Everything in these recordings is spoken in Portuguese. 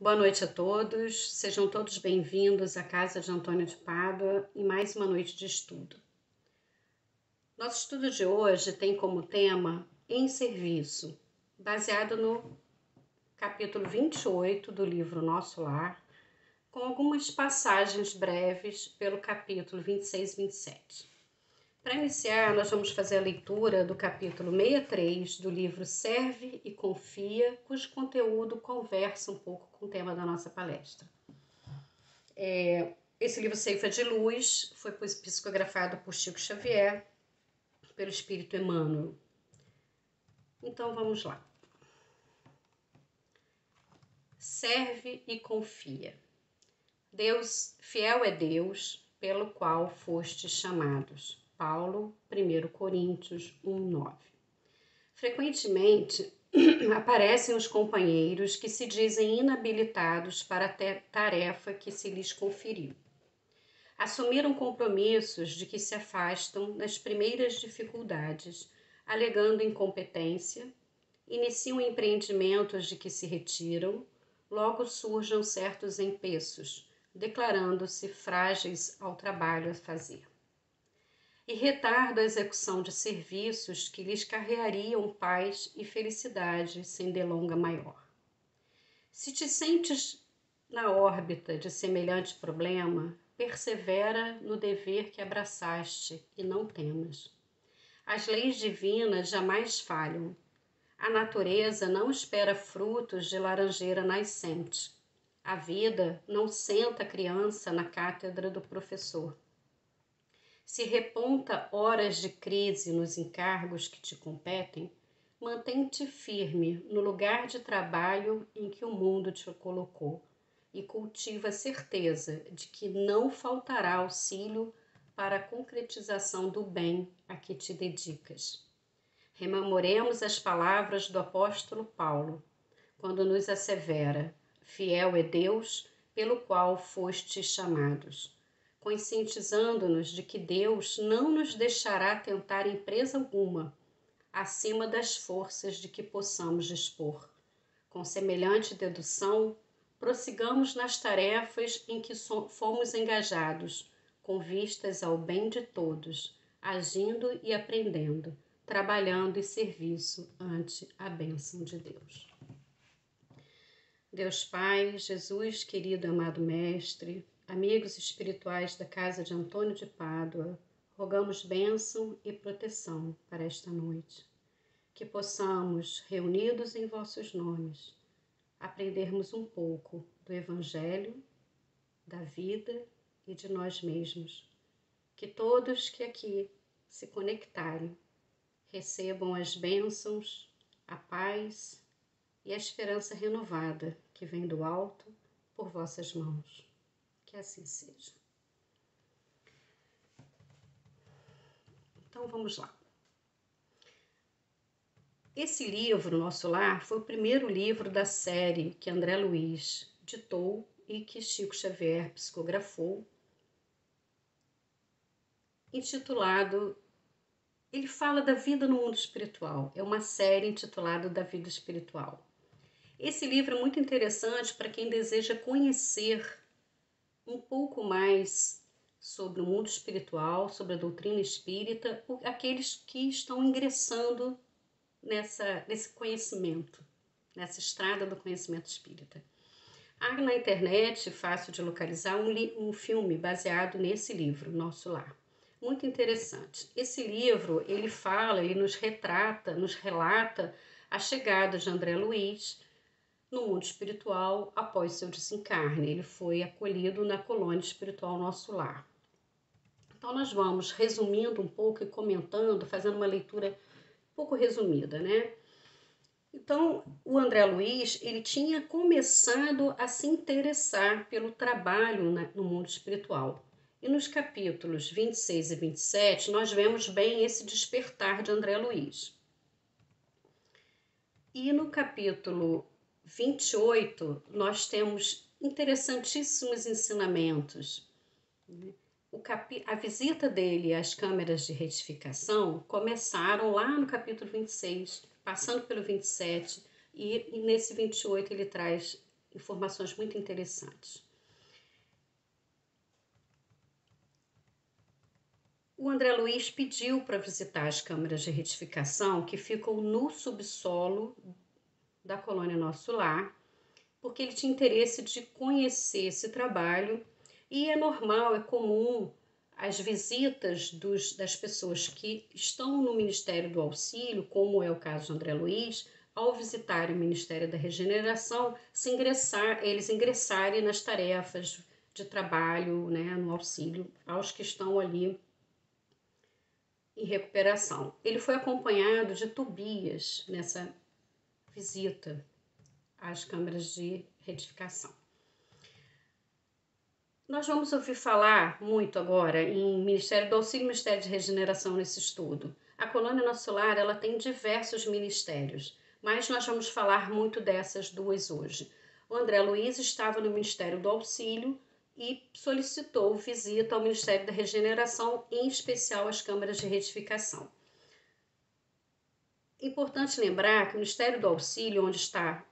Boa noite a todos, sejam todos bem-vindos à Casa de Antônio de Pádua e mais uma noite de estudo. Nosso estudo de hoje tem como tema Em Serviço, baseado no capítulo 28 do livro Nosso Lar, com algumas passagens breves pelo capítulo 26 e 27. Para iniciar, nós vamos fazer a leitura do capítulo 63 do livro Serve e Confia, cujo conteúdo conversa um pouco com o tema da nossa palestra. Esse livro Ceifa de Luz foi psicografado por Chico Xavier, pelo Espírito Emmanuel. Então vamos lá. Serve e confia. Deus, fiel é Deus, pelo qual fostes chamados. Paulo, 1 Coríntios 1:9. Frequentemente aparecem os companheiros que se dizem inabilitados para a tarefa que se lhes conferiu. Assumiram compromissos de que se afastam nas primeiras dificuldades, alegando incompetência, iniciam empreendimentos de que se retiram, logo surjam certos empeços, declarando-se frágeis ao trabalho a fazer. E retardam a execução de serviços que lhes carreariam paz e felicidade sem delonga maior. Se te sentes na órbita de semelhante problema, persevera no dever que abraçaste e não temas. As leis divinas jamais falham. A natureza não espera frutos de laranjeira nascente. A vida não senta a criança na cátedra do professor. Se reponta horas de crise nos encargos que te competem, mantém-te firme no lugar de trabalho em que o mundo te colocou e cultiva a certeza de que não faltará auxílio para a concretização do bem a que te dedicas. Rememoremos as palavras do apóstolo Paulo, quando nos assevera: fiel é Deus, pelo qual fostes chamados, conscientizando-nos de que Deus não nos deixará tentar empresa alguma, acima das forças de que possamos dispor. Com semelhante dedução, prossigamos nas tarefas em que fomos engajados, com vistas ao bem de todos, agindo e aprendendo, trabalhando e serviço ante a bênção de Deus. Deus Pai, Jesus, querido e amado Mestre, amigos espirituais da Casa de Antônio de Pádua, rogamos bênção e proteção para esta noite. Que possamos, reunidos em vossos nomes, aprendermos um pouco do Evangelho, da vida e de nós mesmos. Que todos que aqui se conectarem recebam as bênçãos, a paz e a esperança renovada que vem do alto por vossas mãos. Que assim seja. Então vamos lá. Esse livro, Nosso Lar, foi o primeiro livro da série que André Luiz ditou e que Chico Xavier psicografou, intitulado... Ele fala da vida no mundo espiritual. É uma série intitulada Da Vida Espiritual. Esse livro é muito interessante para quem deseja conhecer um pouco mais sobre o mundo espiritual, sobre a doutrina espírita, aqueles que estão ingressando nesse conhecimento, nessa estrada do conhecimento espírita. Há na internet, fácil de localizar, um filme baseado nesse livro, Nosso Lar. Muito interessante. Esse livro, ele nos retrata, nos relata a chegada de André Luiz no mundo espiritual após seu desencarne. Ele foi acolhido na colônia espiritual Nosso Lar. Então nós vamos resumindo um pouco e comentando, fazendo uma leitura um pouco resumida, né? Então, o André Luiz, ele tinha começado a se interessar pelo trabalho no mundo espiritual. E nos capítulos 26 e 27, nós vemos bem esse despertar de André Luiz. E no capítulo 28, nós temos interessantíssimos ensinamentos. A visita dele às câmeras de retificação começaram lá no capítulo 26, passando pelo 27, e nesse 28 ele traz informações muito interessantes. O André Luiz pediu para visitar as câmaras de retificação que ficam no subsolo da colônia Nosso Lar, porque ele tinha interesse de conhecer esse trabalho, e é normal, é comum as visitas das pessoas que estão no Ministério do Auxílio, como é o caso de André Luiz, ao visitarem o Ministério da Regeneração, eles ingressarem nas tarefas de trabalho, né, no auxílio aos que estão ali em recuperação. Ele foi acompanhado de Tobias nessa visita às câmaras de retificação. Nós vamos ouvir falar muito agora em Ministério do Auxílio e Ministério de Regeneração nesse estudo. A colônia Nosso Lar, ela tem diversos ministérios, mas nós vamos falar muito dessas duas hoje. O André Luiz estava no Ministério do Auxílio e solicitou visita ao Ministério da Regeneração, em especial às câmaras de retificação. Importante lembrar que o Ministério do Auxílio, onde está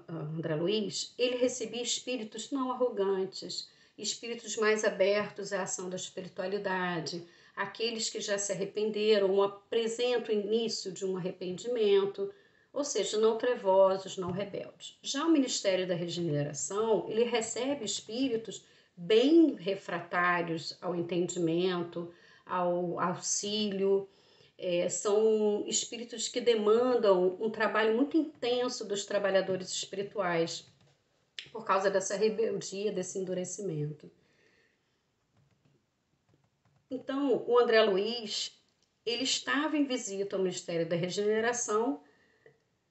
André Luiz, ele recebia espíritos não arrogantes, espíritos mais abertos à ação da espiritualidade, aqueles que já se arrependeram ou apresentam o início de um arrependimento, ou seja, não trevosos, não rebeldes. Já o Ministério da Regeneração, ele recebe espíritos bem refratários ao entendimento, ao auxílio. São espíritos que demandam um trabalho muito intenso dos trabalhadores espirituais, por causa dessa rebeldia, desse endurecimento. Então, o André Luiz, ele estava em visita ao Ministério da Regeneração,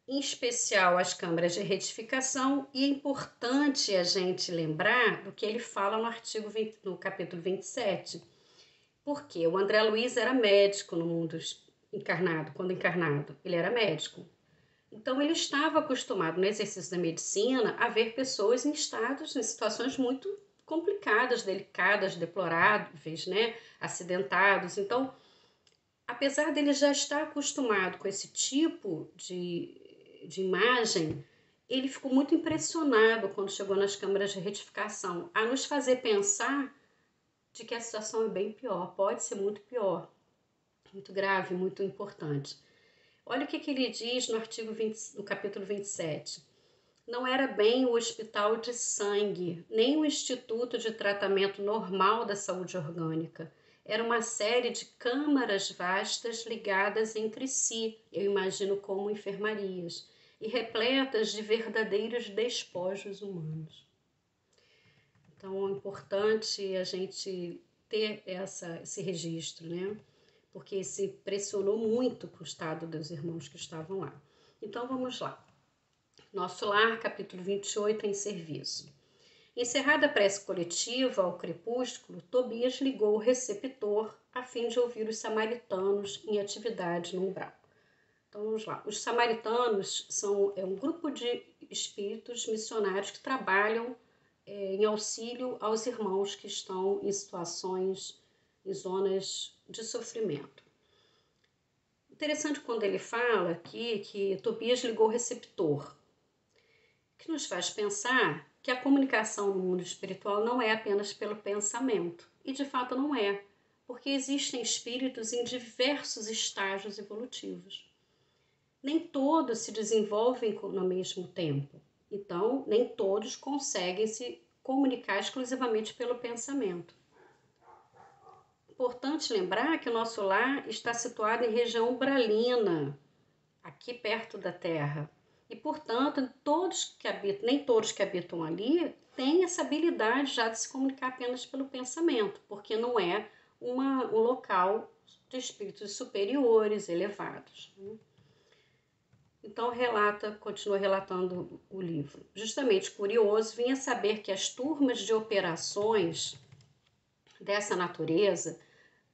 em especial às câmaras de retificação, e é importante a gente lembrar do que ele fala no capítulo 27, porque o André Luiz era médico no mundo encarnado, quando encarnado, ele era médico. Então, ele estava acostumado no exercício da medicina a ver pessoas em situações muito complicadas, delicadas, deploráveis, né? Acidentados. Então, apesar dele já estar acostumado com esse tipo de imagem, ele ficou muito impressionado quando chegou nas câmaras de retificação, a nos fazer pensar de que a situação é bem pior, pode ser muito pior, muito grave, muito importante. Olha o que ele diz no capítulo 27. Não era bem o hospital de sangue, nem o instituto de tratamento normal da saúde orgânica. Era uma série de câmaras vastas ligadas entre si, eu imagino como enfermarias, e repletas de verdadeiros despojos humanos. Então, é importante a gente ter esse registro, né? Porque se impressionou muito com o estado dos irmãos que estavam lá. Então, vamos lá. Nosso Lar, capítulo 28, em serviço. Encerrada a prece coletiva ao crepúsculo, Tobias ligou o receptor a fim de ouvir os samaritanos em atividade no umbral. Então, vamos lá. Os samaritanos é um grupo de espíritos missionários que trabalham em auxílio aos irmãos que estão em em zonas de sofrimento. Interessante quando ele fala aqui que Tobias ligou o receptor, que nos faz pensar que a comunicação no mundo espiritual não é apenas pelo pensamento, e de fato não é, porque existem espíritos em diversos estágios evolutivos. Nem todos se desenvolvem no mesmo tempo, então nem todos conseguem se comunicar exclusivamente pelo pensamento. Importante lembrar que o nosso lar está situado em região umbralina, aqui perto da Terra. E, portanto, nem todos que habitam ali têm essa habilidade já de se comunicar apenas pelo pensamento, porque não é um local de espíritos superiores, elevados. Então, continua relatando o livro. Justamente curioso, vinha saber que as turmas de operações dessa natureza,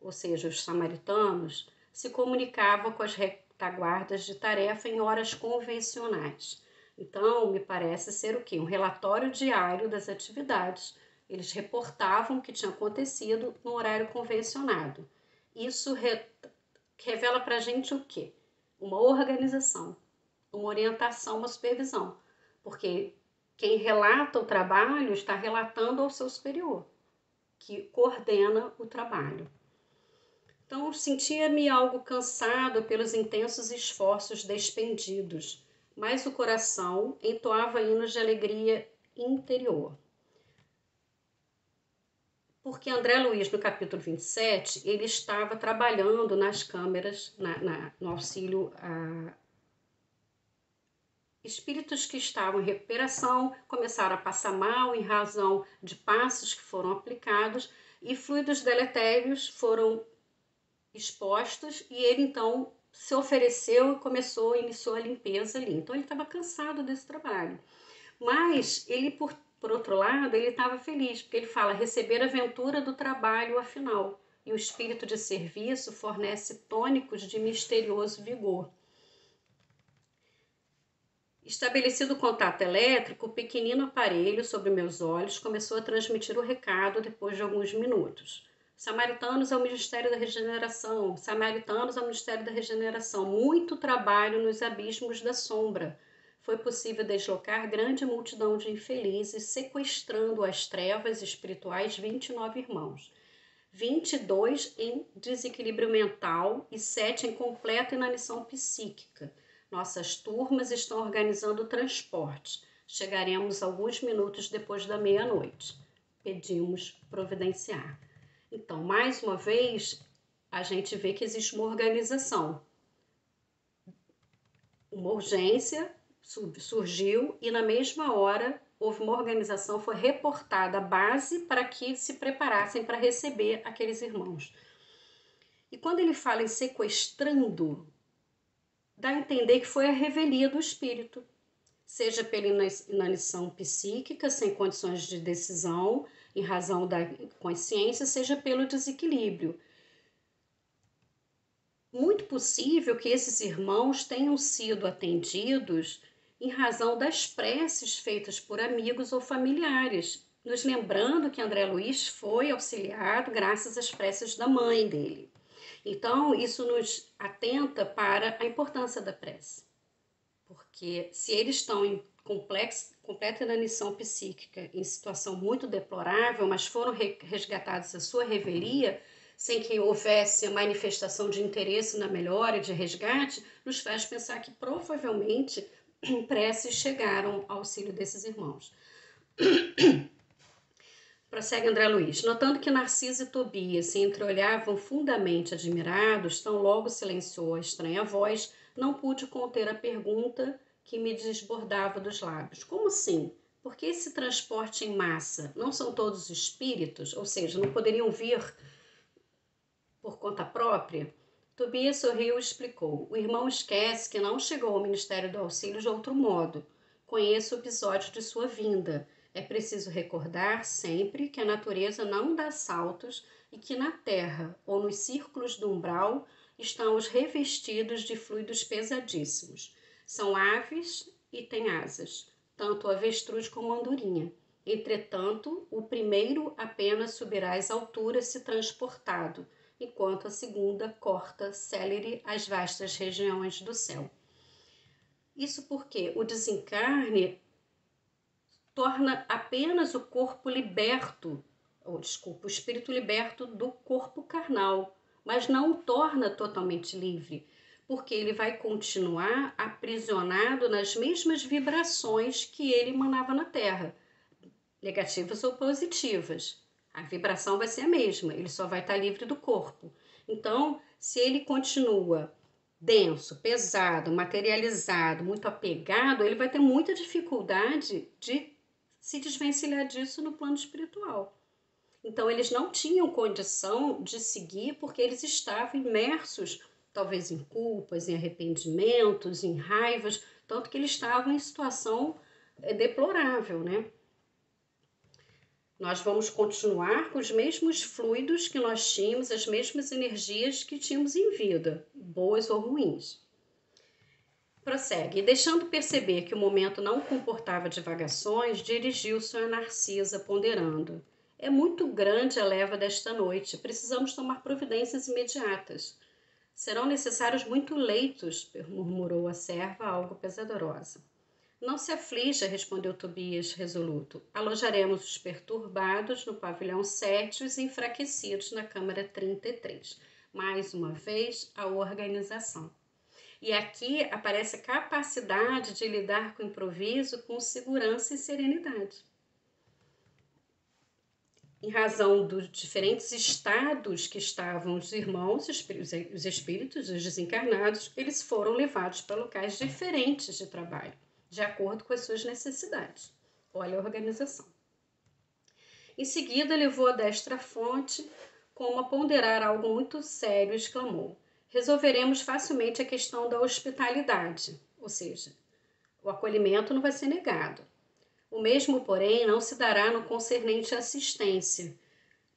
ou seja, os samaritanos, se comunicavam com as retaguardas de tarefa em horas convencionais. Então, me parece ser o quê? Um relatório diário das atividades. Eles reportavam o que tinha acontecido no horário convencionado. Isso revela para a gente o quê? Uma organização, uma orientação, uma supervisão. Porque Quem relata o trabalho está relatando ao seu superior, que coordena o trabalho. Então, sentia-me algo cansado pelos intensos esforços despendidos, mas o coração entoava hinos de alegria interior. Porque André Luiz, no capítulo 27, ele estava trabalhando nas câmeras, no auxílio a espíritos que estavam em recuperação, começaram a passar mal em razão de passos que foram aplicados e fluidos deletérios foram expostos e ele então se ofereceu e iniciou a limpeza ali. Então ele estava cansado desse trabalho. Mas ele, por outro lado, ele estava feliz, porque ele fala receber a ventura do trabalho afinal. E o espírito de serviço fornece tônicos de misterioso vigor. Estabelecido o contato elétrico, o pequenino aparelho sobre meus olhos começou a transmitir o recado depois de alguns minutos. Samaritanos ao Ministério da Regeneração, Samaritanos ao Ministério da Regeneração. Muito trabalho nos abismos da sombra. Foi possível deslocar grande multidão de infelizes, sequestrando as trevas espirituais 29 irmãos. 22 em desequilíbrio mental e 7 em completa inanição psíquica. Nossas turmas estão organizando o transporte. Chegaremos alguns minutos depois da meia-noite. Pedimos providenciar. Então, mais uma vez, a gente vê que existe uma organização. Uma urgência surgiu e na mesma hora houve uma organização, foi reportada a base para que se preparassem para receber aqueles irmãos. E quando ele fala em sequestrando, dá a entender que foi a revelia do espírito, seja pela inanição psíquica, sem condições de decisão, em razão da consciência, seja pelo desequilíbrio. Muito possível que esses irmãos tenham sido atendidos em razão das preces feitas por amigos ou familiares, nos lembrando que André Luiz foi auxiliado graças às preces da mãe dele. Então, isso nos atenta para a importância da prece, porque se eles estão em completa inanição psíquica, em situação muito deplorável, mas foram resgatados a sua revelia, sem que houvesse a manifestação de interesse na melhora e de resgate, nos faz pensar que provavelmente preces chegaram ao auxílio desses irmãos. Prossegue André Luiz. Notando que Narciso e Tobias se entreolhavam fundamente admirados, tão logo silenciou a estranha voz, não pude conter a pergunta que me desbordava dos lábios. Como assim? Por que esse transporte em massa? Não são todos espíritos? Ou seja, não poderiam vir por conta própria? Tobias sorriu e explicou. O irmão esquece que não chegou ao Ministério do Auxílio de outro modo. Conheço o episódio de sua vinda. É preciso recordar sempre que a natureza não dá saltos e que na terra ou nos círculos do umbral estão os revestidos de fluidos pesadíssimos. São aves e têm asas, tanto o avestruz como a andorinha. Entretanto, o primeiro apenas subirá às alturas se transportado, enquanto a segunda corta célere as vastas regiões do céu. Isso porque o desencarne torna apenas o corpo liberto, o espírito liberto do corpo carnal, mas não o torna totalmente livre, porque ele vai continuar aprisionado nas mesmas vibrações que ele emanava na Terra, negativas ou positivas. A vibração vai ser a mesma, ele só vai estar livre do corpo. Então, se ele continua denso, pesado, materializado, muito apegado, ele vai ter muita dificuldade de se desvencilhar disso no plano espiritual. Então, eles não tinham condição de seguir porque eles estavam imersos, talvez em culpas, em arrependimentos, em raivas, tanto que eles estavam em situação deplorável, né? Nós vamos continuar com os mesmos fluidos que nós tínhamos, as mesmas energias que tínhamos em vida, boas ou ruins. Prossegue. E deixando perceber que o momento não comportava divagações, dirigiu-se a Narcisa, ponderando. É muito grande a leva desta noite. Precisamos tomar providências imediatas. Serão necessários muito leitos, murmurou a serva, algo pesarosa. Não se aflija, respondeu Tobias resoluto. Alojaremos os perturbados no pavilhão 7 e os enfraquecidos na câmara 33. Mais uma vez, a organização. E aqui aparece a capacidade de lidar com o improviso com segurança e serenidade. Em razão dos diferentes estados que estavam os irmãos, os espíritos, os desencarnados, eles foram levados para locais diferentes de trabalho, de acordo com as suas necessidades. Olha a organização. Em seguida, levou a destra à fonte, como a ponderar algo muito sério, exclamou: resolveremos facilmente a questão da hospitalidade, ou seja, o acolhimento não vai ser negado. O mesmo, porém, não se dará no concernente à assistência,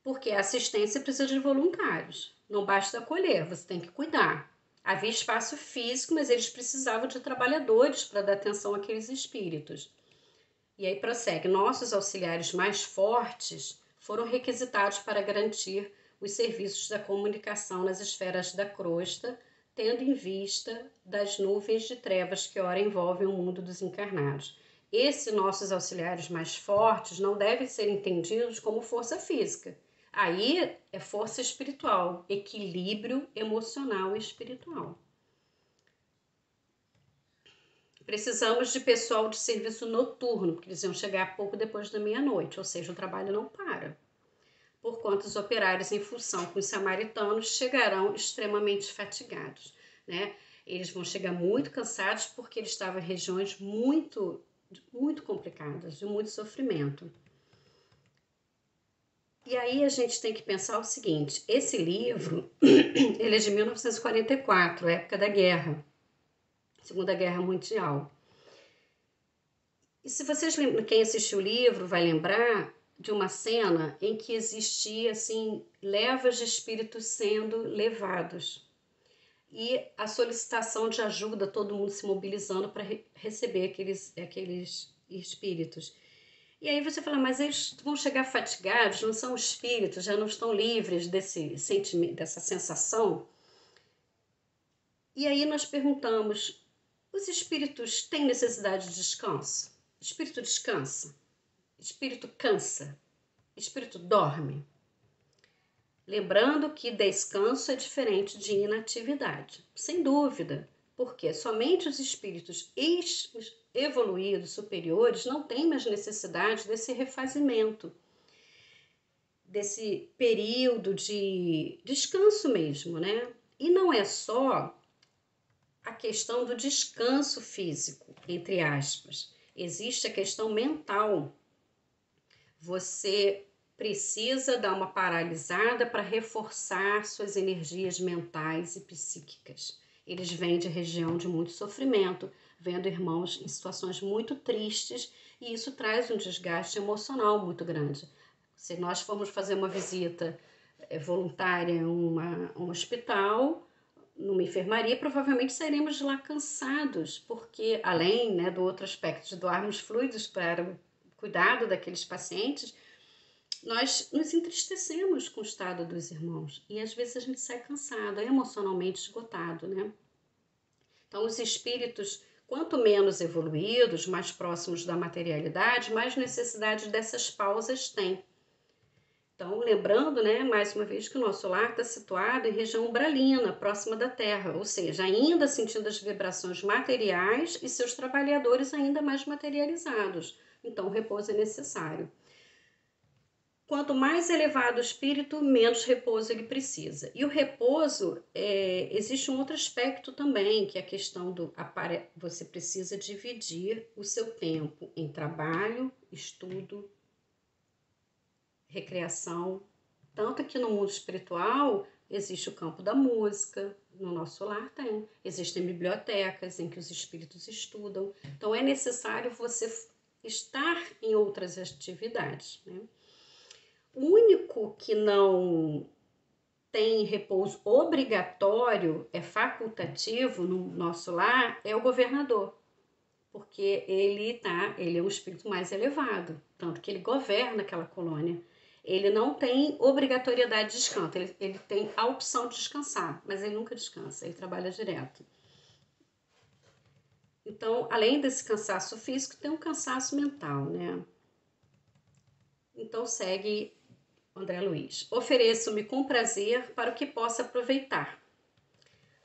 porque a assistência precisa de voluntários. Não basta acolher, você tem que cuidar. Havia espaço físico, mas eles precisavam de trabalhadores para dar atenção àqueles espíritos. E aí prossegue: nossos auxiliares mais fortes foram requisitados para garantir os serviços da comunicação nas esferas da crosta, tendo em vista das nuvens de trevas que ora envolvem o mundo dos encarnados. Esses nossos auxiliares mais fortes não devem ser entendidos como força física. Aí é força espiritual, equilíbrio emocional e espiritual. Precisamos de pessoal de serviço noturno, porque eles iam chegar pouco depois da meia-noite, ou seja, o trabalho não para. Porquanto os operários, em função com os samaritanos, chegarão extremamente fatigados, né? Eles vão chegar muito cansados porque eles estavam em regiões muito complicadas, de muito sofrimento. E aí a gente tem que pensar o seguinte: esse livro, ele é de 1944, época da guerra, Segunda Guerra Mundial. E se vocês lembram, quem assistiu o livro vai lembrar de uma cena em que existia assim levas de espíritos sendo levados e a solicitação de ajuda, todo mundo se mobilizando para receber aqueles espíritos. E aí você fala, mas eles vão chegar fatigados, não são espíritos, já não estão livres desse sentimento, dessa sensação. E aí nós perguntamos, os espíritos têm necessidade de descanso? Espírito descansa? Espírito cansa? Espírito dorme? Lembrando que descanso é diferente de inatividade, sem dúvida, porque somente os espíritos evoluídos, superiores, não têm mais necessidade desse refazimento, desse período de descanso mesmo, né? E não é só a questão do descanso físico, entre aspas, existe a questão mental. Você precisa dar uma paralisada para reforçar suas energias mentais e psíquicas. Eles vêm de região de muito sofrimento, vendo irmãos em situações muito tristes, e isso traz um desgaste emocional muito grande. Se nós formos fazer uma visita voluntária em um hospital, numa enfermaria, provavelmente sairemos de lá cansados, porque além, né, do outro aspecto de doarmos fluidos para o cuidado daqueles pacientes, nós nos entristecemos com o estado dos irmãos e às vezes a gente sai cansado, emocionalmente esgotado, né? Então os espíritos, quanto menos evoluídos, mais próximos da materialidade, mais necessidade dessas pausas têm. Então, lembrando, né, mais uma vez que o nosso lar está situado em região umbralina, próxima da Terra, ou seja, ainda sentindo as vibrações materiais e seus trabalhadores ainda mais materializados. Então, o repouso é necessário. Quanto mais elevado o espírito, menos repouso ele precisa. E o repouso, existe um outro aspecto também, que é a questão do... Você precisa dividir o seu tempo em trabalho, estudo, recreação. Tanto que no mundo espiritual existe o campo da música, no nosso lar tem. Existem bibliotecas em que os espíritos estudam. Então é necessário você estar em outras atividades, né? O único que não tem repouso obrigatório, é facultativo no nosso lar, é o governador, porque ele é um espírito mais elevado, tanto que ele governa aquela colônia. Ele não tem obrigatoriedade de descanso, ele tem a opção de descansar, mas ele nunca descansa, ele trabalha direto. Então, além desse cansaço físico, tem um cansaço mental, né? Então, segue André Luiz. Ofereço-me com prazer para o que possa aproveitar.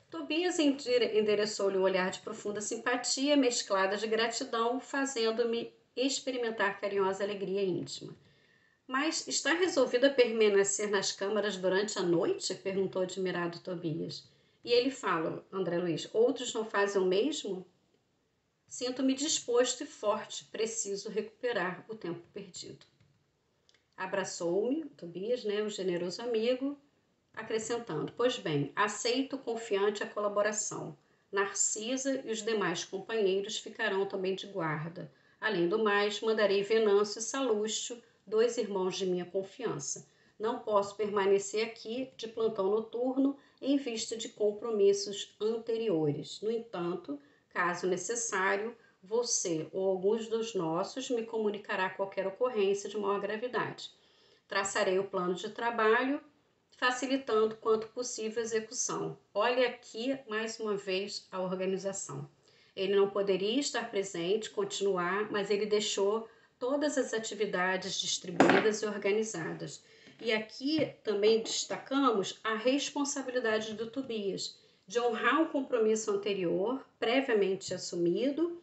Tobias endereçou-lhe um olhar de profunda simpatia, mesclada de gratidão, fazendo-me experimentar carinhosa alegria íntima. Mas está resolvido a permanecer nas câmaras durante a noite? Perguntou admirado Tobias. E ele fala, André Luiz, outros não fazem o mesmo? Sinto-me disposto e forte, preciso recuperar o tempo perdido. Abraçou-me, Tobias, né, o generoso amigo, acrescentando, pois bem, aceito confiante a colaboração. Narcisa e os demais companheiros ficarão também de guarda. Além do mais, mandarei Venâncio e Salúcio, 2 irmãos de minha confiança. Não posso permanecer aqui de plantão noturno em vista de compromissos anteriores. No entanto, caso necessário, você ou alguns dos nossos me comunicará qualquer ocorrência de maior gravidade. Traçarei o plano de trabalho, facilitando quanto possível a execução. Olhe aqui mais uma vez a organização. Ele não poderia estar presente, continuar, mas ele deixou todas as atividades distribuídas e organizadas. E aqui também destacamos a responsabilidade do Tobias, de honrar o compromisso anterior, previamente assumido,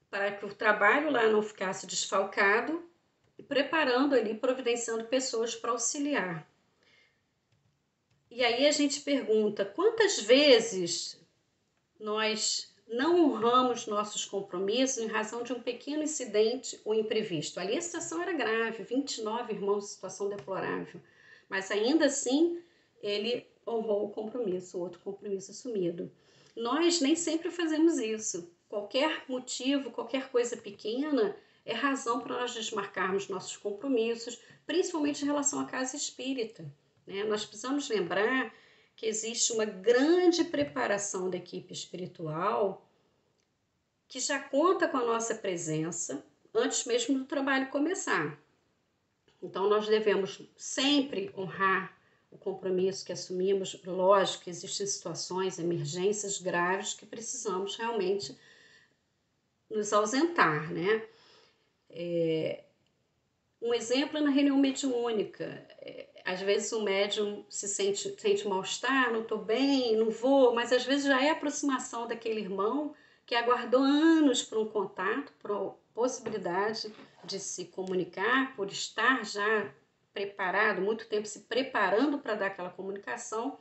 para que o trabalho lá não ficasse desfalcado, preparando ali, providenciando pessoas para auxiliar. E aí a gente pergunta, quantas vezes nós não honramos nossos compromissos em razão de um pequeno incidente ou imprevisto? Ali a situação era grave, 29 irmãos em situação deplorável, mas ainda assim ele honrou o compromisso, o outro compromisso assumido. Nós nem sempre fazemos isso. Qualquer motivo, qualquer coisa pequena é razão para nós desmarcarmos nossos compromissos, principalmente em relação à casa espírita, né? Nós precisamos lembrar que existe uma grande preparação da equipe espiritual que já conta com a nossa presença antes mesmo do trabalho começar. Então, nós devemos sempre honrar o compromisso que assumimos. Lógico que existem situações, emergências graves que precisamos realmente nos ausentar, né? Um exemplo é na reunião mediúnica. Às vezes o médium se sente mal-estar, não estou bem, não vou, mas às vezes já é a aproximação daquele irmão que aguardou anos por um contato, por a possibilidade de se comunicar, por estar já preparado, muito tempo se preparando para dar aquela comunicação.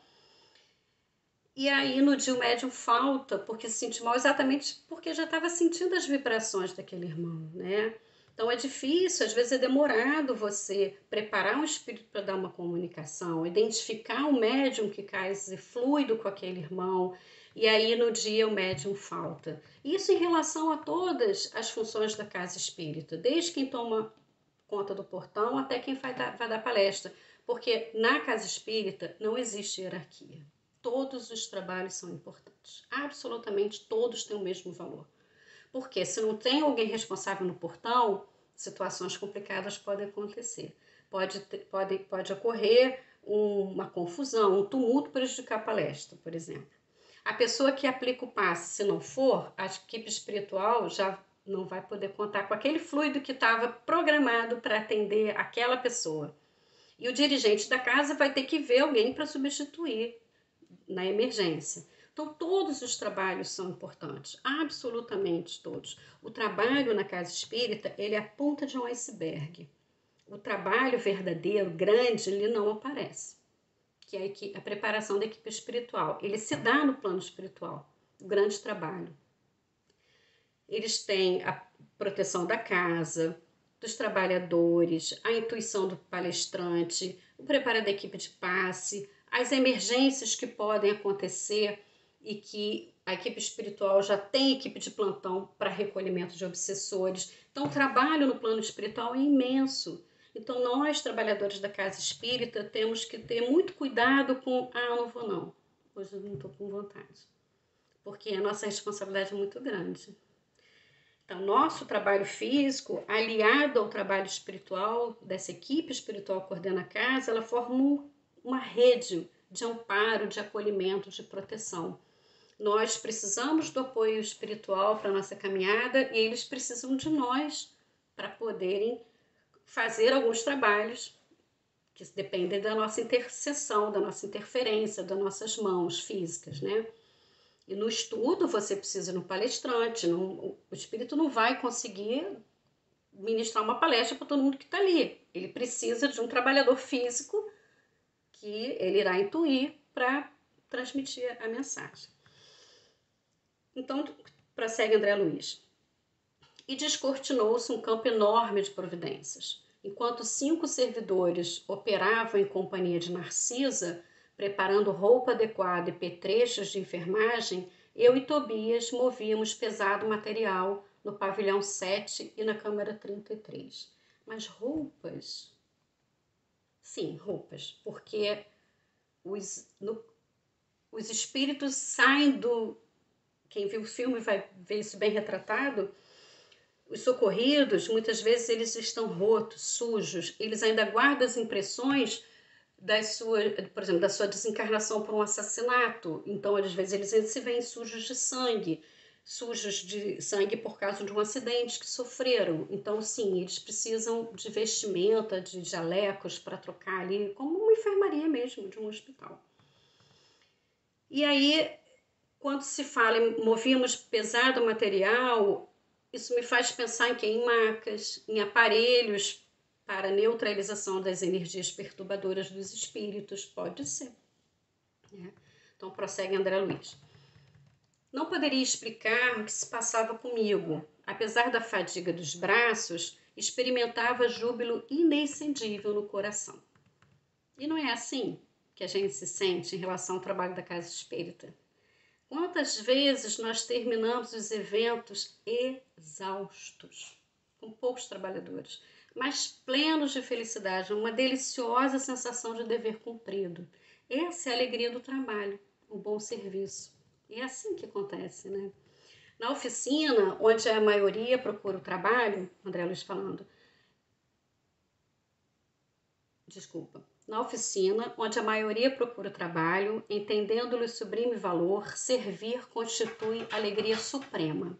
E aí no dia o médium falta porque se sente mal, exatamente porque já estava sentindo as vibrações daquele irmão, né? Então é difícil, às vezes é demorado você preparar um espírito para dar uma comunicação, identificar o médium que cai fluido com aquele irmão, e aí no dia o médium falta. Isso em relação a todas as funções da casa espírita, desde quem toma conta do portão até quem vai dar palestra, porque na casa espírita não existe hierarquia. Todos os trabalhos são importantes, absolutamente todos têm o mesmo valor. Porque se não tem alguém responsável no portão, situações complicadas podem acontecer. Pode ocorrer uma confusão, um tumulto prejudicar a palestra, por exemplo. A pessoa que aplica o passe, se não for, a equipe espiritual já não vai poder contar com aquele fluido que estava programado para atender aquela pessoa. E o dirigente da casa vai ter que ver alguém para substituir na emergência. Então, todos os trabalhos são importantes, absolutamente todos. O trabalho na casa espírita, ele é a ponta de um iceberg. O trabalho verdadeiro, grande, ele não aparece, que é a preparação da equipe espiritual. Ele se dá no plano espiritual, o grande trabalho. Eles têm a proteção da casa, dos trabalhadores, a intuição do palestrante, o preparo da equipe de passe, as emergências que podem acontecer e que a equipe espiritual já tem equipe de plantão para recolhimento de obsessores. Então, o trabalho no plano espiritual é imenso. Então, nós, trabalhadores da casa espírita, temos que ter muito cuidado com não vou não, hoje eu não estou com vontade, porque a nossa responsabilidade é muito grande. Então, nosso trabalho físico, aliado ao trabalho espiritual, dessa equipe espiritual que coordena a casa, ela forma uma rede de amparo, de acolhimento, de proteção. Nós precisamos do apoio espiritual para a nossa caminhada e eles precisam de nós para poderem fazer alguns trabalhos que dependem da nossa intercessão, da nossa interferência, das nossas mãos físicas, né? E no estudo você precisa de um palestrante, o espírito não vai conseguir ministrar uma palestra para todo mundo que está ali. Ele precisa de um trabalhador físico que ele irá intuir para transmitir a mensagem. Então, prossegue André Luiz. E descortinou-se um campo enorme de providências. Enquanto 5 servidores operavam em companhia de Narcisa, preparando roupa adequada e petrechos de enfermagem, eu e Tobias movíamos pesado material no pavilhão 7 e na câmara 33. Mas roupas? Sim, roupas, porque os espíritos saem do... Quem viu o filme vai ver isso bem retratado. Os socorridos, muitas vezes, eles estão rotos, sujos, eles ainda guardam as impressões por exemplo, da sua desencarnação por um assassinato. Então, às vezes, eles ainda se veem sujos de sangue por causa de um acidente que sofreram. Então, sim, eles precisam de vestimenta, de jalecos para trocar ali, como uma enfermaria mesmo, de um hospital. E aí, quando se fala em movíamos pesado material, isso me faz pensar em macas, em aparelhos para neutralização das energias perturbadoras dos espíritos. Pode ser. Né? Então, prossegue André Luiz. Não poderia explicar o que se passava comigo. Apesar da fadiga dos braços, experimentava júbilo inexcedível no coração. E não é assim que a gente se sente em relação ao trabalho da Casa Espírita. Quantas vezes nós terminamos os eventos exaustos, com poucos trabalhadores, mas plenos de felicidade, uma deliciosa sensação de dever cumprido. Essa é a alegria do trabalho, o bom serviço. E é assim que acontece, né? Na oficina, onde a maioria procura o trabalho, André Luiz falando, na oficina, onde a maioria procura o trabalho, entendendo-lhe o sublime valor, servir constitui alegria suprema.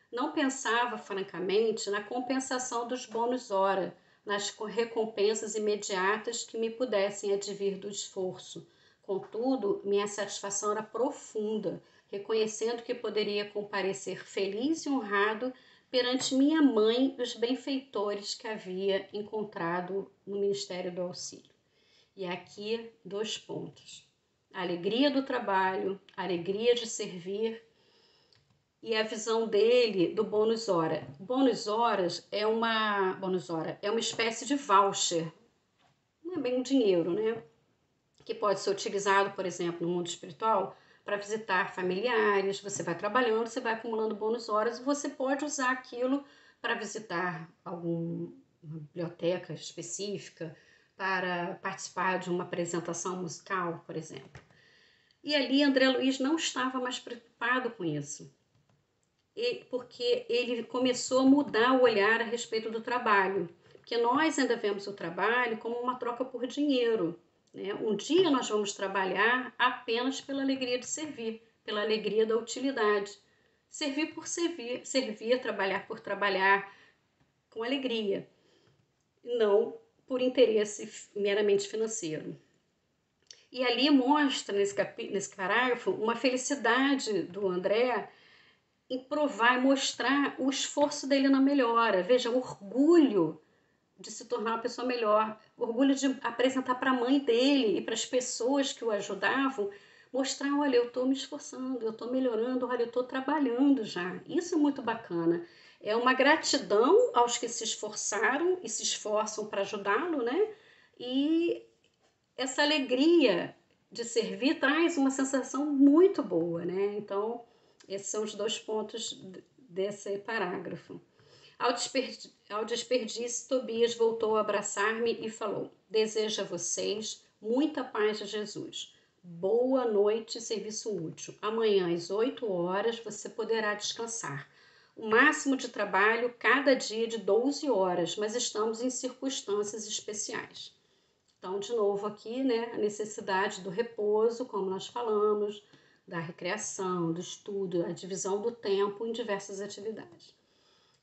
Não pensava, francamente, na compensação dos bônus hora, nas recompensas imediatas que me pudessem advir do esforço. Contudo, minha satisfação era profunda, reconhecendo que poderia comparecer feliz e honrado perante minha mãe e os benfeitores que havia encontrado no Ministério do Auxílio. E aqui 2 pontos. A alegria do trabalho, a alegria de servir e a visão dele do bônus hora. Bônus horas é uma espécie de voucher. Não é bem um dinheiro, né? Que pode ser utilizado, por exemplo, no mundo espiritual para visitar familiares. Você vai trabalhando, você vai acumulando bônus horas e você pode usar aquilo para visitar alguma biblioteca específica, para participar de uma apresentação musical, por exemplo. E ali André Luiz não estava mais preocupado com isso, porque ele começou a mudar o olhar a respeito do trabalho, porque nós ainda vemos o trabalho como uma troca por dinheiro. Né? Um dia nós vamos trabalhar apenas pela alegria de servir, pela alegria da utilidade. Servir por servir, trabalhar por trabalhar, com alegria, não por interesse meramente financeiro. E ali mostra, nesse parágrafo, uma felicidade do André em provar e mostrar o esforço dele na melhora. Veja, o orgulho de se tornar uma pessoa melhor, o orgulho de apresentar para a mãe dele e para as pessoas que o ajudavam, mostrar, olha, eu estou me esforçando, eu estou melhorando, olha, eu estou trabalhando já. Isso é muito bacana. É uma gratidão aos que se esforçaram e se esforçam para ajudá-lo, né? E essa alegria de servir traz uma sensação muito boa, né? Então, esses são os 2 pontos desse parágrafo. Ao desperdício, Tobias voltou a abraçar-me e falou: desejo a vocês muita paz de Jesus. Boa noite e serviço útil. Amanhã, às 8 horas, você poderá descansar. O máximo de trabalho cada dia de 12 horas, mas estamos em circunstâncias especiais. Então, de novo aqui, né, a necessidade do repouso, como nós falamos, da recreação, do estudo, a divisão do tempo em diversas atividades.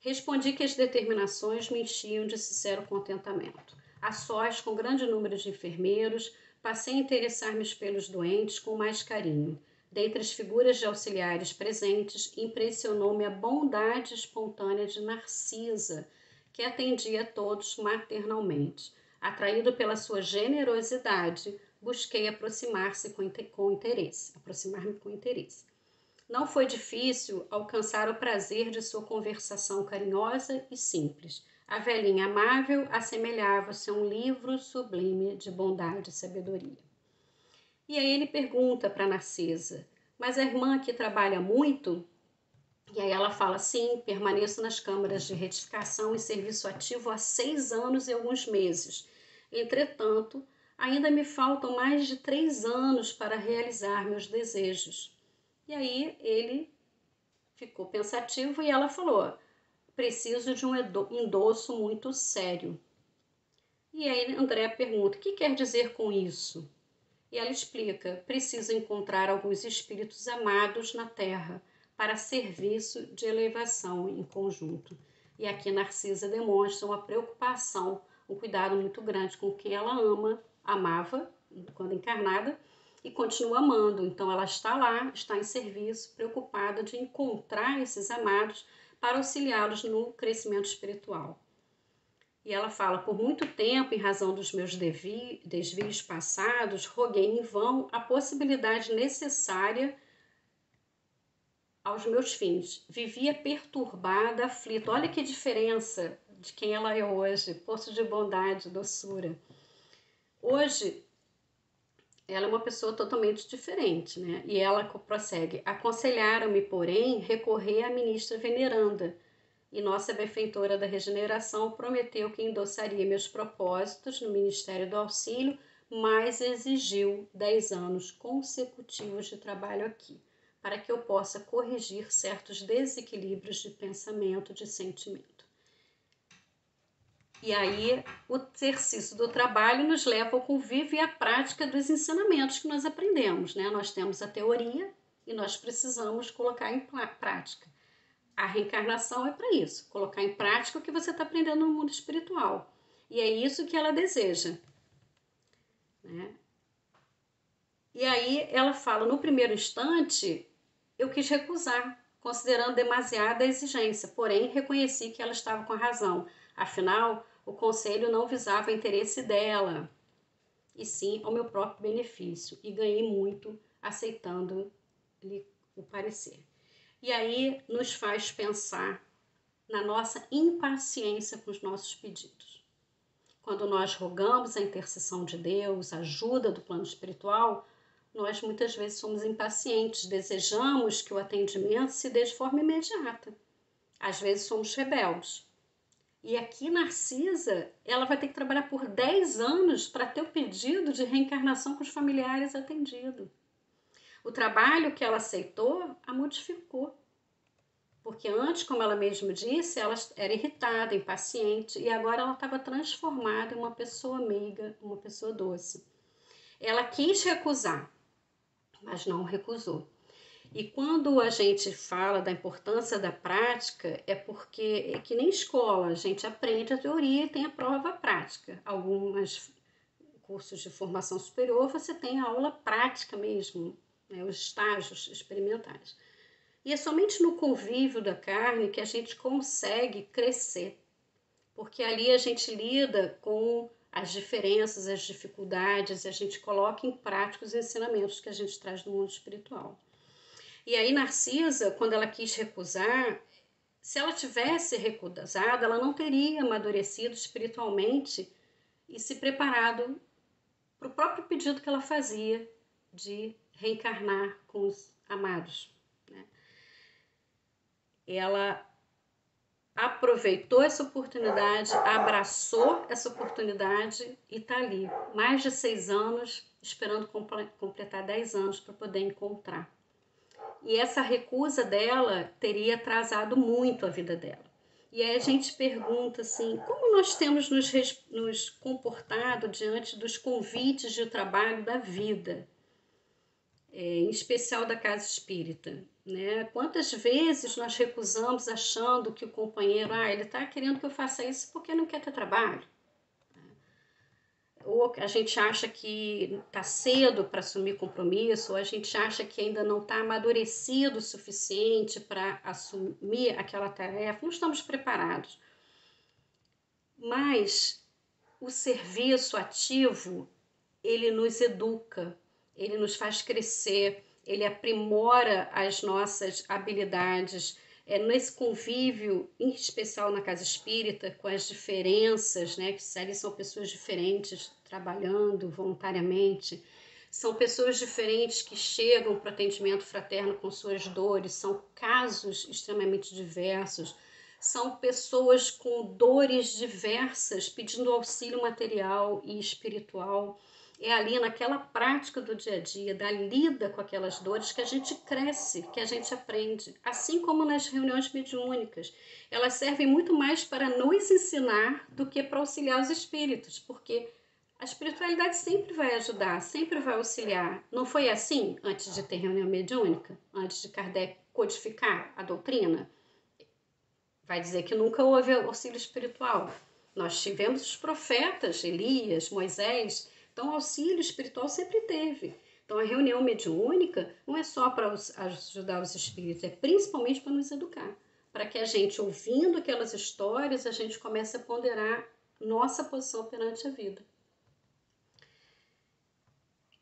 Respondi que as determinações me enchiam de sincero contentamento. A sós, com grande número de enfermeiros, passei a interessar-me pelos doentes com mais carinho. Dentre as figuras de auxiliares presentes, impressionou-me a bondade espontânea de Narcisa, que atendia a todos maternalmente. Atraído pela sua generosidade, busquei aproximar-me com interesse. Não foi difícil alcançar o prazer de sua conversação carinhosa e simples. A velhinha amável assemelhava-se a um livro sublime de bondade e sabedoria. E aí ele pergunta para Narcisa, mas a irmã aqui trabalha muito? E aí ela fala, sim, permaneço nas câmaras de retificação em serviço ativo há 6 anos e alguns meses. Entretanto, ainda me faltam mais de 3 anos para realizar meus desejos. E aí ele ficou pensativo e ela falou, preciso de um endosso muito sério. E aí André pergunta, o que quer dizer com isso? E ela explica, preciso encontrar alguns espíritos amados na Terra para serviço de elevação em conjunto. E aqui Narcisa demonstra uma preocupação, um cuidado muito grande com quem ela amava quando encarnada, e continua amando. Então ela está lá, está em serviço, preocupada de encontrar esses amados para auxiliá-los no crescimento espiritual. E ela fala, por muito tempo, em razão dos meus desvios passados, roguei em vão a possibilidade necessária aos meus fins. Vivia perturbada, aflita. Olha que diferença de quem ela é hoje, poço de bondade, doçura. Hoje, ela é uma pessoa totalmente diferente, né? E ela prossegue. Aconselharam-me, porém, recorrer à ministra veneranda. E nossa benfeitora da regeneração prometeu que endossaria meus propósitos no Ministério do Auxílio, mas exigiu 10 anos consecutivos de trabalho aqui, para que eu possa corrigir certos desequilíbrios de pensamento, de sentimento. E aí, o exercício do trabalho nos leva ao convívio e à prática dos ensinamentos que nós aprendemos, né? Nós temos a teoria e nós precisamos colocar em prática. A reencarnação é para isso, colocar em prática o que você está aprendendo no mundo espiritual. E é isso que ela deseja, né? E aí ela fala, no primeiro instante, eu quis recusar, considerando demasiada exigência, porém reconheci que ela estava com a razão. Afinal, o conselho não visava o interesse dela, e sim ao meu próprio benefício, e ganhei muito aceitando-lhe o parecer. E aí nos faz pensar na nossa impaciência com os nossos pedidos. Quando nós rogamos a intercessão de Deus, a ajuda do plano espiritual, nós muitas vezes somos impacientes, desejamos que o atendimento se dê de forma imediata. Às vezes somos rebeldes. E aqui Narcisa, ela vai ter que trabalhar por 10 anos para ter o pedido de reencarnação com os familiares atendido. O trabalho que ela aceitou a modificou. Porque antes, como ela mesma disse, ela era irritada, impaciente, e agora ela estava transformada em uma pessoa meiga, uma pessoa doce. Ela quis recusar, mas não recusou. E quando a gente fala da importância da prática, é porque é que nem escola, a gente aprende a teoria e tem a prova prática. Alguns cursos de formação superior você tem a aula prática mesmo, né, os estágios experimentais. E é somente no convívio da carne que a gente consegue crescer, porque ali a gente lida com as diferenças, as dificuldades, e a gente coloca em prática os ensinamentos que a gente traz do mundo espiritual. E aí Narcisa, quando ela quis recusar, se ela tivesse recusado, ela não teria amadurecido espiritualmente e se preparado para o próprio pedido que ela fazia de reencarnar com os amados, né? Ela aproveitou essa oportunidade, abraçou essa oportunidade e está ali, mais de 6 anos, esperando completar 10 anos para poder encontrar. E essa recusa dela teria atrasado muito a vida dela. E aí a gente pergunta assim, como nós temos nos comportado diante dos convites de trabalho da vida? em especial da casa espírita, né? Quantas vezes nós recusamos achando que o companheiro, ele está querendo que eu faça isso porque não quer ter trabalho. Ou a gente acha que está cedo para assumir compromisso, ou a gente acha que ainda não está amadurecido o suficiente para assumir aquela tarefa, não estamos preparados. Mas o serviço ativo, ele nos educa, ele nos faz crescer, ele aprimora as nossas habilidades. Nesse convívio, em especial na casa espírita, com as diferenças, né, que ali são pessoas diferentes trabalhando voluntariamente, são pessoas diferentes que chegam para o atendimento fraterno com suas dores, são casos extremamente diversos, são pessoas com dores diversas pedindo auxílio material e espiritual. É ali naquela prática do dia a dia, da lida com aquelas dores, que a gente cresce, que a gente aprende. Assim como nas reuniões mediúnicas. Elas servem muito mais para nos ensinar do que para auxiliar os espíritos, porque a espiritualidade sempre vai ajudar, sempre vai auxiliar. Não foi assim antes de ter reunião mediúnica? Antes de Kardec codificar a doutrina? Vai dizer que nunca houve auxílio espiritual. Nós tivemos os profetas, Elias, Moisés, então auxílio espiritual sempre teve. Então a reunião mediúnica não é só para ajudar os espíritos, é principalmente para nos educar. Para que a gente, ouvindo aquelas histórias, a gente comece a ponderar nossa posição perante a vida.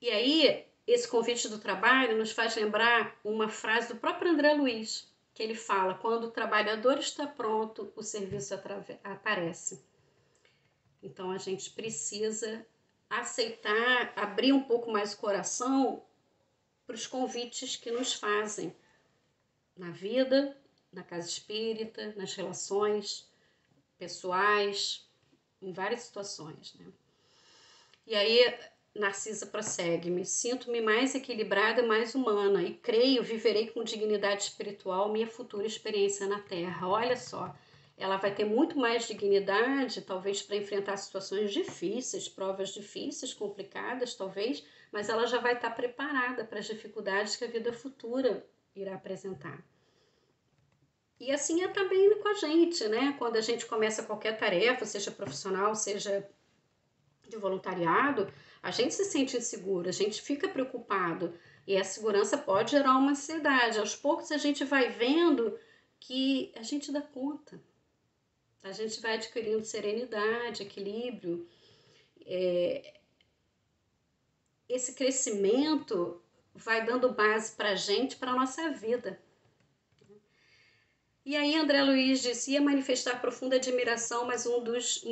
E aí, esse convite do trabalho nos faz lembrar uma frase do próprio André Luiz, que ele fala: quando o trabalhador está pronto, o serviço aparece. Então a gente precisa aceitar, abrir um pouco mais o coração para os convites que nos fazem na vida, na casa espírita, nas relações pessoais, em várias situações, né? E aí Narcisa prossegue: me sinto-me mais equilibrada e mais humana e creio viverei com dignidade espiritual minha futura experiência na Terra. Olha só, ela vai ter muito mais dignidade, talvez para enfrentar situações difíceis, provas difíceis, complicadas, talvez, mas ela já vai estar preparada para as dificuldades que a vida futura irá apresentar. E assim é também com a gente, né? Quando a gente começa qualquer tarefa, seja profissional, seja de voluntariado, a gente se sente inseguro, a gente fica preocupado e a segurança pode gerar uma ansiedade. Aos poucos a gente vai vendo que a gente dá conta, a gente vai adquirindo serenidade, equilíbrio. Esse crescimento vai dando base para a gente, para a nossa vida. E aí André Luiz disse: ia manifestar profunda admiração, mas um dos